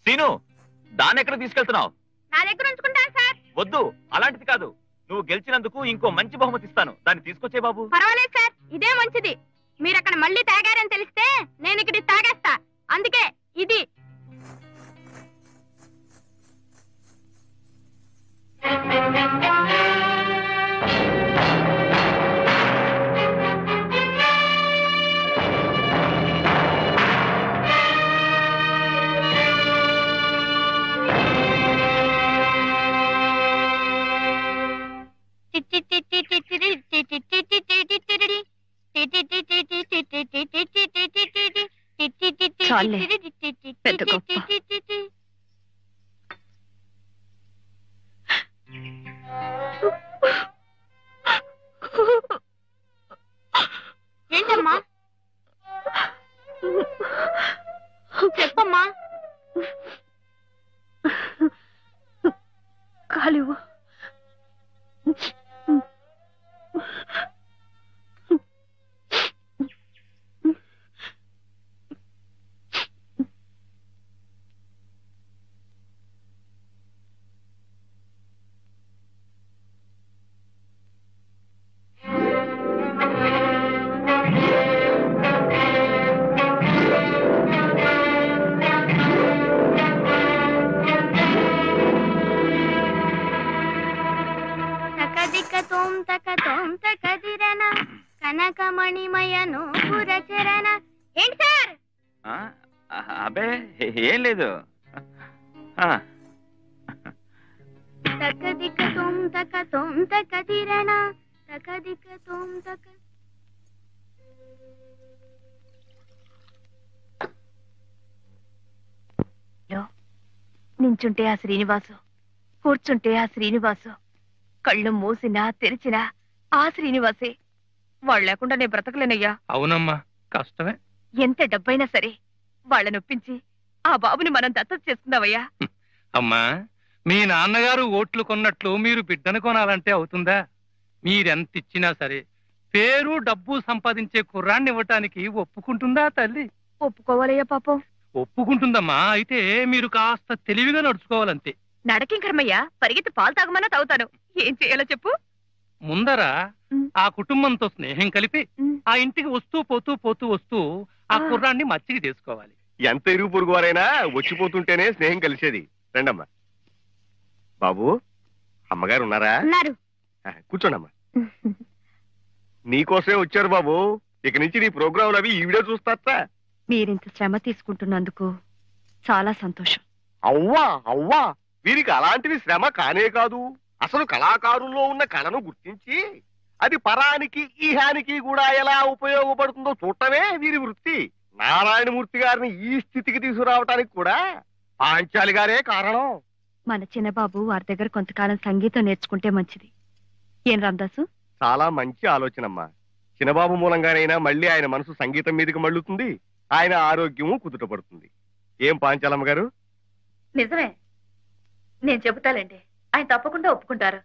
Scene, దాన్ని ఎక్కడ తీసుకెళ్తున్నావు? నా దగ్గర ఉంచుకుంటాను సార్. వద్దు, అలాంటిది కాదు. నువ్వు గెలిచినందుకు ఇంకో మంచి బహుమతి ఇస్తాను, దాన్ని తీసుకొచ్చే బాబు. పర్వాలేదు సార్, ఇదే మంచిది. మీరు అక్కడ మళ్ళీ తాగారని తెలిస్తే నేను ఇక్కడ తాగేస్తా. అందుకే ఇది. ఏంటమ్మా? చెప్పమ్మా. కాలివు. కనకమణిమయను పురచరణ. ఏంటి సార్? అబే ఏం లేదు. తకదిక తోం తక తోం తకదిరణ తకదిక తోం తక. నించుంటే ఆ శ్రీనివాసు, కూర్చుంటే ఆ శ్రీనివాసు, కళ్ళు మూసినా తెరిచినా ఆ శ్రీనివాసే. వాళ్ళు లేకుండా నేను బ్రతకలేనయ్యా. అవునమ్మా, కష్టమే. ఎంత డబ్బైనా సరే వాళ్ళని ఒప్పించి ఆ బాబుని మనం దత్తత చేసుకుందామయ్యా. అమ్మా, మీ నాన్నగారు ఓట్లు కొన్నట్లు మీరు బిడ్డను కొనాలంటే అవుతుందా? మీరెంత ఇచ్చినా సరే పేరు డబ్బు సంపాదించే కుర్రాన్ని ఇవ్వటానికి ఒప్పుకుంటుందా తల్లి? ఒప్పుకోవాలయ్యా పాపం. ఒప్పుకుంటుందమ్మా. అయితే మీరు కాస్త తెలివిగా నడుచుకోవాలంతే. నడకింకరమయ్యా, పరిగెత్తి పాలు తాగమన్నా తాగుతాను. ఏం చేయాలో చెప్పు. ముందర ఆ కుటుంబంతో స్నేహం కలిపి ఆ ఇంటికి వస్తూ పోతూ ఆ కుర్రాన్ని మచ్చికి చేసుకోవాలి. ఎంత ఇరుగు పొరుగు వారైనా వచ్చిపోతుంటేనే స్నేహం కలిసేది. రండమ్మా. బాబు, అమ్మగారు ఉన్నారా? కూర్చోండమ్మా. నీకోసమే వచ్చారు బాబు. ఇక నుంచి నీ ప్రోగ్రాంలు అవి ఈవిడే చూస్తారా? మీరింత శ్రమ తీసుకుంటున్నందుకు చాలా సంతోషం. అవ్వా అవ్వా, వీరికి అలాంటివి శ్రమ కానే కాదు. అసలు కళాకారుల్లో ఉన్న కళను గుర్తించి అది పరానికి ఈహానికి కూడా ఎలా ఉపయోగపడుతుందో చూడటమే వీరి వృత్తి. నారాయణమూర్తి గారిని ఈ స్థితికి తీసుకురావటానికి కూడా పాంచాలి గారే కారణం. మన చిన్నబాబు వారి దగ్గర కొంతకాలం సంగీతం నేర్చుకుంటే మంచిది. ఏం రామదాసు? చాలా మంచి ఆలోచనమ్మా. చిన్నబాబు మూలంగానైనా మళ్ళీ ఆయన మనసు సంగీతం మీదకి మళ్ళుతుంది, ఆయన ఆరోగ్యము కుదుటపడుతుంది. ఏం పాంచాలమ్మ గారు? నిజమే, నేను చెబుతాలేండి. ఆయన తప్పకుండా ఒప్పుకుంటారు.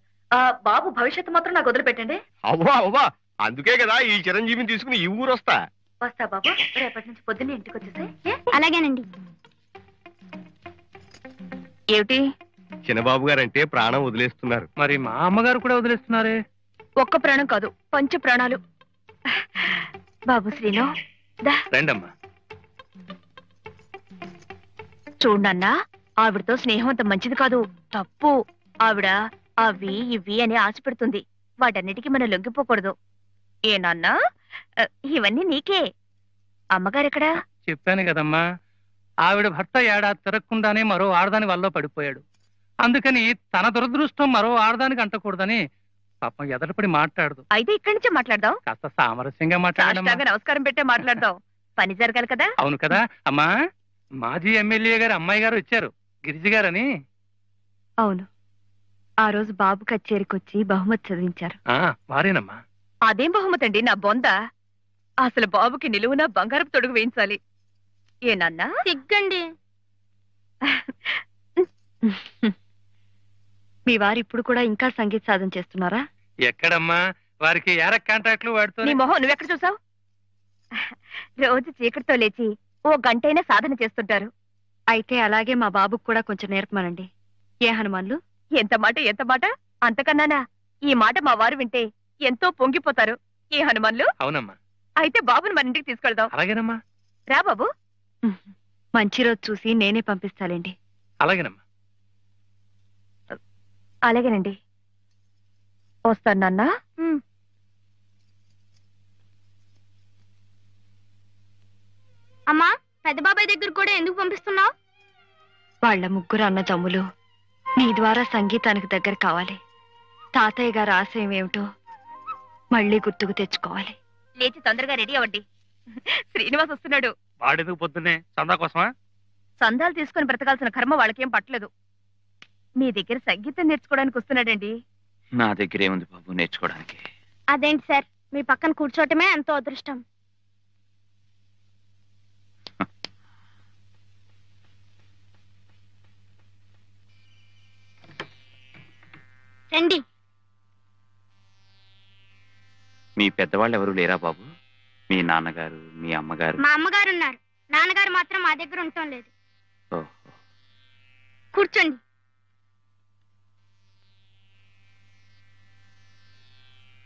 బాబు భవిష్యత్తు మాత్రం నాకు వదిలిపెట్టండి. అవ్వా అవ్వా, అందుకే కదా ఈ చిరంజీవిని తీసుకుని ఈ ఊరు వస్తా. వస్తా బాబు, రేపటి నుంచి పొద్దున్నే ఇంటికి వచ్చేసి. అలాగేనండి. ఏమిటి? చిన్నబాబు గారంటే ప్రాణం వదిలేస్తున్నారు. మరి మా అమ్మగారు కూడా వదిలేస్తున్నారే? ఒక్క ప్రాణం కాదు, పంచ ప్రాణాలు. బాబు శ్రీను, రండమ్మా. చూడన్నా, ఆవిడతో స్నేహం అంత మంచిది కాదు, తప్పు. ఆవిడ అవి ఇవి అని ఆశ పెడుతుంది. వాటన్నిటికీ మనం లొంగిపోకూడదు. ఏనన్నా, ఇవన్నీ నీకే. అమ్మగారెక్కడా? చెప్పాను కదమ్మా, ఆవిడ భర్త ఏడాది తిరగకుండానే మరో ఆడదాని వల్ల పడిపోయాడు. అందుకని తన దురదృష్టం మరో ఆడదానికి అంటకూడదని పాపం ఎదటపడి మాట్లాడదు. అయితే ఇక్కడి నుంచే మాట్లాడదాం. కాస్త సామరస్యంగా మాట్లాడమ్మా. నమస్కారం పెట్టే మాట్లాడదాం. పని జరగాలి కదా. అవును కదా అమ్మా. మాజీ ఎమ్మెల్యే గారు అమ్మాయి గారు వచ్చారు, గిరిజి గారని. అవును, ఆ రోజు బాబు కచేరీకొచ్చి బహుమతి చదివించారు. వారేనమ్మా. అదేం బహుమతి అండి, నా బొంద. అసలు బాబుకి నిలువున బంగారపు తొడుగు వేయించాలి. ఏనన్నా? సిగ్గండి. మీ వారు ఇప్పుడు కూడా ఇంకా సంగీత సాధన చేస్తున్నారా? ఎక్కడమ్మా, వారికి ఏరక్ కాంట్రాక్ట్లు వాడుతూ. నీ మొహం నువ్వెక్కడ చూసావు? రోజు చీకటితో లేచి ఓ గంటైనా సాధన చేస్తుంటారు. అయితే అలాగే మా బాబుకు కూడా కొంచెం నేర్పమనండి. ఏ హనుమాన్లు? ఎంత మాట అంతకన్నానా? ఈ మాట మా వారు వింటే ఎంతో పొంగిపోతారు. ఏ హనుమాన్లు? అవునమ్మా. అయితే బాబుని మన ఇంటికి తీసుకెళ్దాం. అలాగేనమ్మా. రా బాబు. మంచి రోజు చూసి నేనే పంపిస్తాలేండి. అలాగేనమ్మా. అలాగేనండి. వస్తాను నాన్న. అమ్మా, పెద్ద బాబాయ్ దగ్గర కూడా ఎందుకు పంపిస్తున్నావు? వాళ్ళ ముగ్గురు అన్నదమ్ములు నీ ద్వారా సంగీతానికి దగ్గర కావాలి. తాతయ్య గారి ఆశయం ఏమిటో మళ్ళీ గుర్తుకు తెచ్చుకోవాలి. లేచి తొందరగా రెడీ అవ్వండి. శ్రీనివాస్ వస్తున్నాడు. వాడెందుకు పొద్దున్నే చందా కోసమా? సందాలు తీసుకుని బ్రతకాల్సిన కర్మ వాళ్ళకేం పట్టలేదు. మీ దగ్గర సంగీతం నేర్చుకోవడానికి వస్తున్నాడండి. నా దగ్గర ఏముంది బాబు నేర్చుకోవడానికి? అదేంటి సార్, మీ పక్కన కూర్చోవటమే ఎంతో అదృష్టం. రండి. మీ పెద్దవాళ్ళు ఎవరు లేరా బాబు? మీ నాన్నగారు, మీ అమ్మగారు? మా అమ్మగారు ఉన్నారు, నాన్నగారు మాత్రం మా దగ్గర ఉండటం లేదు. ఓహో. కూర్చోండి.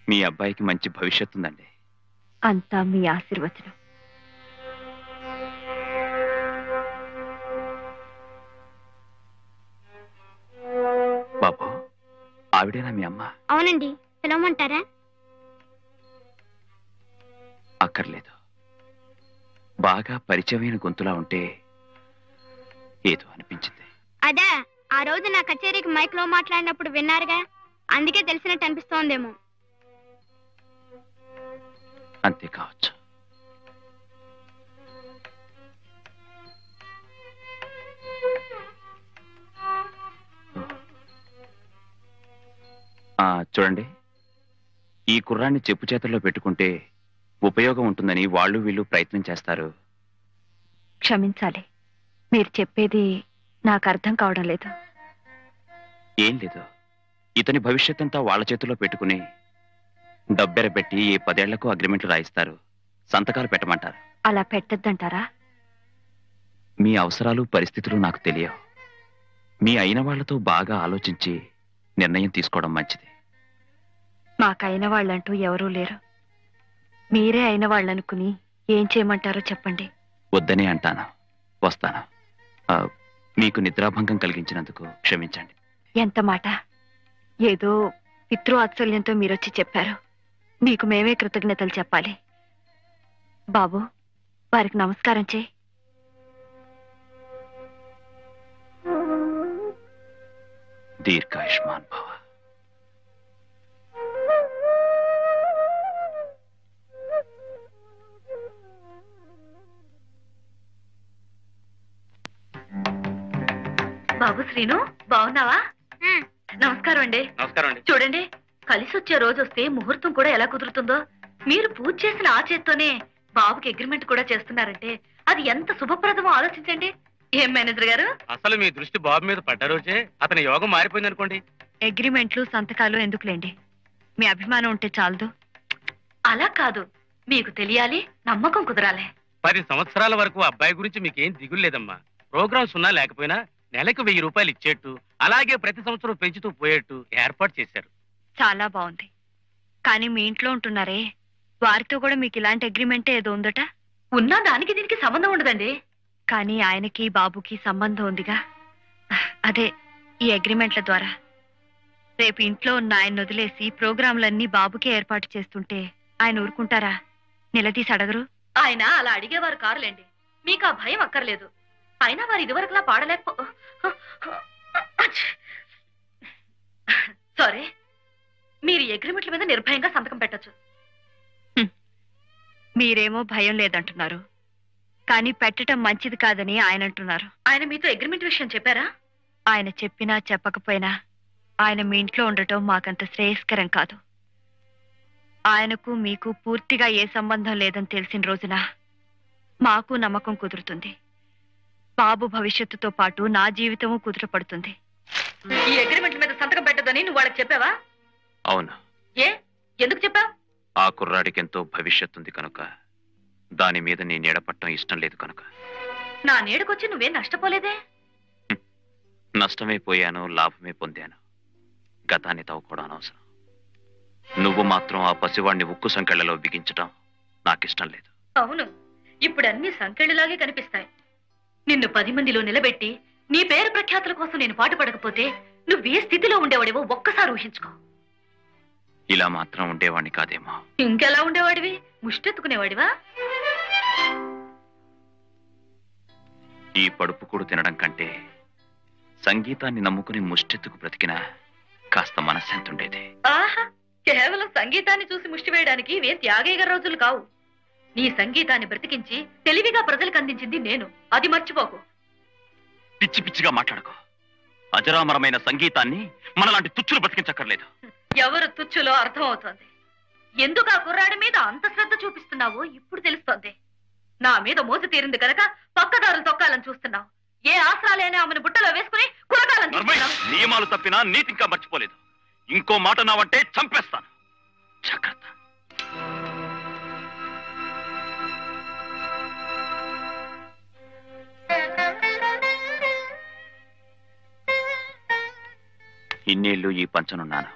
మీ అబ్బాయికి మంచి భవిష్యత్తు ఉందండి. అంతా మీ ఆశీర్వచనం. బాబు, ఆవిడేనా మీ అమ్మ? అవునండి, పిలవమంటారా? అక్కర్లేదు. బాగా పరిచయమైన గొంతులా ఉంటే ఏదో అనిపించింది. అదే, ఆ రోజు నా కచేరీకి మైక్ లో మాట్లాడినప్పుడు విన్నారుగా, అందుకే తెలిసినట్టు అనిపిస్తోందేమో. అంతే కావచ్చు. చూడండి, ఈ కుర్రాన్ని చెప్పు చేతుల్లో పెట్టుకుంటే ఉపయోగం ఉంటుందని వాళ్ళు వీళ్ళు ప్రయత్నం చేస్తారు. క్షమించాలి, మీరు చెప్పేది నాకు అర్థం కావడం లేదు. ఏం లేదు, ఇతని భవిష్యత్ అంతా వాళ్ళ చేతుల్లో పెట్టుకుని డబ్బెరబెట్టి ఏ 10 ఏళ్లకు అగ్రిమెంట్లు రాయిస్తారు, సంతకాలు పెట్టమంటారు. అలా పెట్టద్దంటారా? మీ అవసరాలు పరిస్థితులు నాకు తెలియవు. మీ అయిన వాళ్లతో బాగా ఆలోచించి నిర్ణయం తీసుకోవడం మంచిది. మాకైన వాళ్ళంటూ ఎవరూ లేరు. మీరే అయిన వాళ్ళనుకుని ఏం చేయమంటారో చెప్పండి. వద్దనే అంటాను. వస్తాను. మీకు నిద్రాభంగం కలిగించినందుకు క్షమించండి. ఎంత మాట! ఏదో పితృవాత్సల్యంతో మీరొచ్చి చెప్పారు. మీకు మేమే కృతజ్ఞతలు చెప్పాలి. బాబు, వారికి నమస్కారం చేయి. దీర్ఘాయుష్మాన్ భవ. బాబు శ్రీను, బాగున్నావా? నమస్కారం అండి. నమస్కారం అండి. చూడండి, కలిసి వచ్చే రోజు వస్తే ముహూర్తం కూడా ఎలా కుదురుతుందో. మీరు పూజ చేసిన ఆ చేత్తోనే బాబుకి అగ్రిమెంట్ కూడా చేస్తున్నారంటే అది ఎంత శుభప్రదమో ఆలోచించండి. ఏం మేనేజర్ గారు? అసలు మీ దృష్టి బాబు మీద పడ్డ రోజే అతని యోగం మారిపోయింది అనుకోండి. అగ్రిమెంట్లు సంతకాలు ఎందుకులేండి, మీ అభిమానం ఉంటే చాలదు. అలా కాదు, మీకు తెలియాలి, నమ్మకం కుదరాలి. 10 సంవత్సరాల వరకు అబ్బాయి గురించి మీకేం దిగులు లేదమ్మా. ప్రోగ్రామ్స్ ఉన్నా లేకపోయినా నెలకు 1000 రూపాయలు ఇచ్చేట్టు, అలాగే ప్రతి సంవత్సరం పెంచుతూ పోయేట్టు ఏర్పాటు చేశారు. చాలా బాగుంది. కానీ మీ ఇంట్లో ఉంటున్నారే, వారితో కూడా మీకు ఇలాంటి అగ్రిమెంటే ఏదో ఉందట. ఉన్నా దానికి దీనికి సంబంధం ఉండదండి. కానీ ఆయనకి బాబుకి సంబంధం ఉందిగా, అదే ఈ అగ్రిమెంట్ల ద్వారా. రేపు ఇంట్లో ఉన్న ఆయన వదిలేసి ప్రోగ్రాంలన్నీ బాబుకే ఏర్పాటు చేస్తుంటే ఆయన ఊరుకుంటారా? నిలదీసి అడగరు? ఆయన అలా అడిగేవారు కారులేండి. మీకు ఆ భయం అక్కర్లేదు. అయినా వారు ఇదివరకులా పాడలేకపో సారీ, మీరు అగ్రిమెంట్ల మీద నిర్భయంగా సంతకం పెట్టచ్చు. మీరేమో భయం లేదంటున్నారు, కానీ పెట్టడం మంచిది కాదని ఆయన అంటున్నారు. ఆయన మీతో అగ్రిమెంట్ విషయం చెప్పారా? ఆయన చెప్పినా చెప్పకపోయినా ఆయన మీ ఇంట్లో ఉండటం మాకంత శ్రేయస్కరం కాదు. ఆయనకు మీకు పూర్తిగా ఏ సంబంధం లేదని తెలిసిన రోజున మాకు నమ్మకం కుదురుతుంది. బాబు భవిష్యత్తుతో పాటు నా జీవితము కుదురపడుతుంది. ఈ అగ్రిమెంట్ మీద సంతకం పెట్టదని నువ్వు వాళ్ళకి చెప్పావా? అవును. ఏ, ఎందుకు చెప్పావు? ఆ కుర్రాడికి ఎంతో భవిష్యత్తు ఉంది కనుక, దాని మీద నీ నీడపట్టం ఇష్టం లేదు కనుక. నా నీడకొచ్చి నువ్వేం నష్టపోలేదే. నష్టమే పోయాను, లాభమే పొందాను. గతాన్ని తవ్వుకోవడం అనవసరం. నువ్వు మాత్రం ఆ పసివాణ్ణి ఉక్కు సంకెళ్లలో బిగించడం నాకిష్టం లేదు. అవును, ఇప్పుడు అన్ని సంకెళ్ళలాగే కనిపిస్తాయి. నిన్ను 10 మందిలో నిలబెట్టి నీ పేరు ప్రఖ్యాతుల కోసం నేను పాటుపడకపోతే నువ్వే స్థితిలో ఉండేవాడివో ఒక్కసారి ఊహించుకో. ఇలా మాత్రం ఉండేవాణ్ణి కాదేమో. ఇంకెలా ఉండేవాడివి? ముష్టెత్తుకునేవాడివా? ఈ పడుపు కూడా తినడం కంటే సంగీతాన్ని నమ్ముకుని ముష్టెత్తుకు బ్రతికినా కాస్త మనశ్శాంతుండేది. ఆహా, కేవలం సంగీతాన్ని చూసి ముష్టి వేయడానికి ఇవే త్యాగయ్య రోజులు కావు. నీ సంగీతాన్ని బ్రతికించి తెలివిగా ప్రజలకు అందించింది నేను, అది మర్చిపోకు. పిచ్చి పిచ్చిగా మాట్లాడకు. అజరామరమైన సంగీతాన్ని మనలాంటి తుచ్చులు బ్రతికించక్కర్లేదు. ఎవరు తుచ్చులో అర్థం అవుతోంది. ఎందుకు ఆ కుర్రాడి మీద అంత శ్రద్ధ చూపిస్తున్నావో ఇప్పుడు తెలుస్తోంది. నా మీద మోసు తీరింది కనుక పక్కదారులు తొక్కాలని చూస్తున్నావు. ఏ ఆశ్రాలైనా ఆమెను బుట్టలో వేసుకుని కురకాలని చూస్తున్నావు. నియమాలు తప్పినా నీతి ఇంకా మర్చిపోలేదు. ఇంకో మాట నావంటే చంపేస్తాను. జాగ్రత్త. ఇన్నేళ్లు ఈ పంచనున్నాను.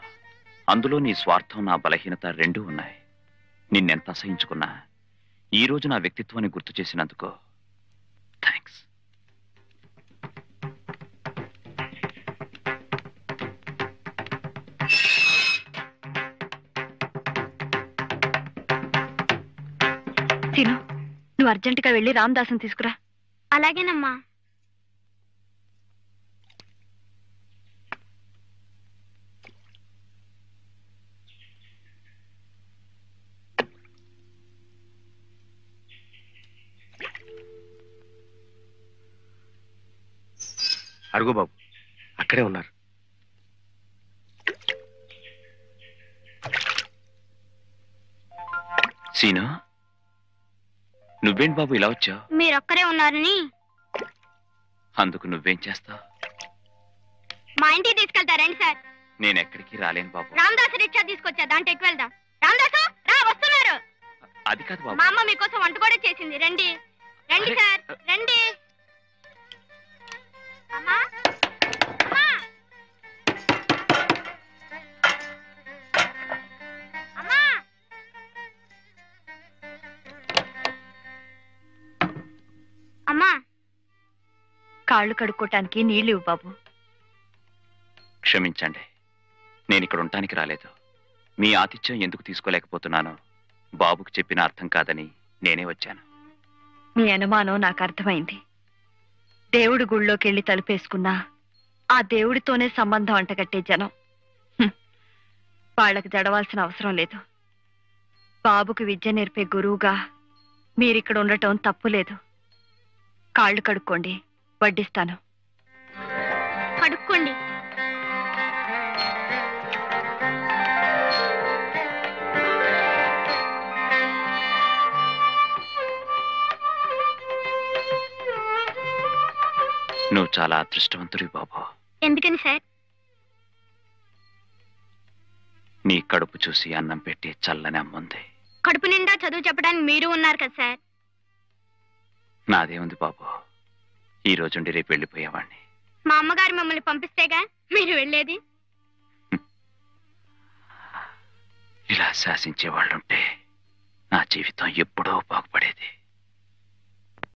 అందులో నీ స్వార్థం, నా బలహీనత రెండూ ఉన్నాయి. నిన్నెంత అసహించుకున్నా ఈ రోజు నా వ్యక్తిత్వాన్ని గుర్తు చేసినందుకు థ్యాంక్స్. తిను, నువ్వు అర్జెంటుగా వెళ్ళి రామదాసుని తీసుకురా. అలాగేనమ్మా. అడుగు బాబు, అక్కడే ఉన్నారు. సీను, నువ్వేంటి బాబు ఇలా వచ్చావు? మీరొక్కరే ఉన్నారని. అందుకు నువ్వేం చేస్తావు? మా ఇంటికి తీసుకెళ్తారండి సార్. నేను ఎక్కడికి రాలేను బాబు. రామదాసు రిక్షా తీసుకొచ్చా, దాంట్లో ఎక్కువ వెళ్దాం. రామదాసు రా, వస్తున్నారు. అది కాదు బాబు. మా అమ్మ మీకోసం వంట కూడా చేసింది. రండి రండి సార్, రండి. అమ్మా, అమ్మా, అమ్మా. అమ్మా, కాళ్ళు కడుక్కోటానికి నీళ్లు ఇవ్వు బాబు. క్షమించండి, నేను ఇక్కడ ఉండటానికి రాలేదు. మీ ఆతిథ్యం ఎందుకు తీసుకోలేకపోతున్నానో బాబుకు చెప్పిన అర్థం కాదని నేనే వచ్చాను. మీ అనుమానం నాకు అర్థమైంది. దేవుడి గుళ్ళోకి వెళ్ళి తలుపేసుకున్నా ఆ దేవుడితోనే సంబంధం అంటగట్టే జనం. వాళ్ళకి జడవాల్సిన అవసరం లేదు. బాబుకి విద్య నేర్పే గురువుగా మీరిక్కడ ఉండటం తప్పులేదు. కాళ్ళు కడుక్కోండి, వడ్డిస్తాను. కడుక్కోండి. నువ్వు చాలా అదృష్టవంతుడి బాబు. ఎందుకని సార్? నీ కడుపు చూసి అన్నం పెట్టి చల్లని అమ్ముంది. కడుపు నిండా చదువు చెప్పడానికి మీరు ఉన్నారు కదా సార్. నాదేముంది బాబు, ఈ రోజుండి రేపు వెళ్ళిపోయేవాణ్ణి. మా అమ్మగారు మమ్మల్ని పంపిస్తేగా మీరు వెళ్ళేది. ఇలా శాసించే వాళ్ళుంటే నా జీవితం ఎప్పుడో బాగుపడేది.